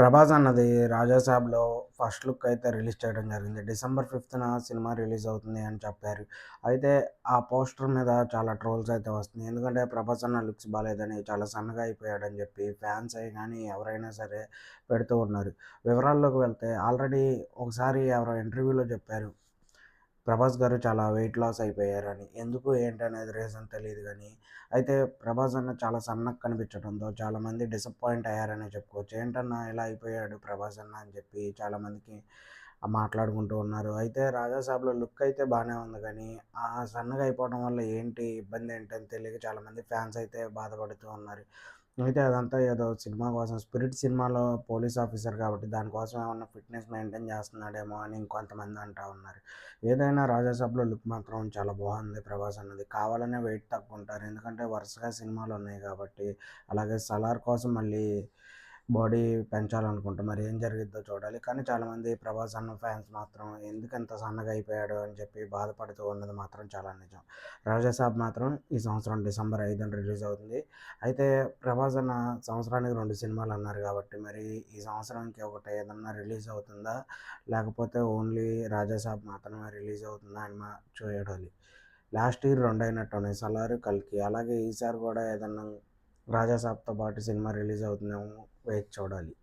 ప్రభాస్ అన్నది 'రాజాసాబ్‌లో' first look అయితే release చేయడం జరిగింది. డిసెంబర్ 5న సినిమా రిలీజ్ అవుతుంది అని చెప్పారు. అయితే ఆ పోస్టర్ మీద చాలా ట్రోల్స్ అయితే వస్తున్నాయి. ఎందుకంటే ప్రభాస్ అన్న లుక్స్ బాలేదని, చాలా సన్నగా అయిపోయాడని చెప్పి ఫ్యాన్సే గానీ ఎవరైనా సరే పెడుతూ ఉన్నారు. వివరాల్లోకి వెళ్తే ఆల్రెడీ ఒకసారి ఎవరో ఇంటర్వ్యూలో చెప్పారు. ప్రభాస్ గారు చాలా వెయిట్ లాస్ అయిపోయారని. ఎందుకు ఏంటనేది రీజన్ తెలీదు గానీ, అయితే ప్రభాస్ అన్న చాలా సన్నగా కనిపించడంతో చాలామంది డిసప్పాయింట్ అయ్యారనే చెప్పుకోవచ్చు. ఏంటన్నా ఇలా అయిపోయాడు ప్రభాస్ అన్న అని చెప్పి చాలామందికి మాట్లాడుకుంటూ ఉన్నారు. అయితే 'రాజాసాబ్‌లో' లుక్ అయితే బానే ఉంది గానీ, ఆ సన్నగా అయిపోవడం వల్ల ఏంటి ఇబ్బంది ఏంటని తెలియక చాలామంది ఫ్యాన్స్ అయితే బాధపడుతూ ఉన్నారు. అయితే అదంతా ఏదో సినిమా కోసం 'స్పిరిట్' సినిమాలో పోలీస్ ఆఫీసర్ కాబట్టి దానికోసం ఏమన్నా ఫిట్‌నెస్ మెయింటైన్ చేస్తున్నాడేమో అని ఇంకొంతమంది అంటా ఉన్నారు. ఏదైనా 'రాజాసాబ్‌లో' లుక్ మాత్రం చాలా బాగుంది ప్రభాస్ అన్నది. కావాలనే వెయిట్ తగ్గుంటారు. ఎందుకంటే వరుసగా సినిమాలున్నాయి కాబట్టి. అలాగే 'సలార్' కోసం మళ్ళీ బాడీ పెంచాలనుకుంటా. మరి ఏం జరిగిద్దో చూడాలి. కానీ చాలామంది ప్రభాస్ అన్న ఫ్యాన్స్ మాత్రం ఎందుకింత సన్నగా అయిపోయాడు అని చెప్పి బాధపడుతూ ఉన్నది మాత్రం చాలా నిజం. 'రాజాసాబ్' మాత్రం ఈ సంవత్సరం డిసెంబర్ 5న రిలీజ్ అవుతుంది. అయితే ప్రభాస్ అన్న సంవత్సరానికి 2 సినిమాలన్నారు కాబట్టి మరి ఈ సంవత్సరానికి ఒకటి ఏదన్నా రిలీజ్ అవుతుందా? లేకపోతే ఓన్లీ 'రాజాసాబ్' మాత్రమే రిలీజ్ అవుతుందా అని చూడాలి. లాస్ట్ ఇయర్ 2 అయినట్టున్నాయి 'సలార్', 'కల్కి'. అలాగే ఈసారి కూడా ఏదన్నా 'రాజాసాబ్‌తో' పాటు సినిమా రిలీజ్ అవుతుందేమో వేచి చూడాలి.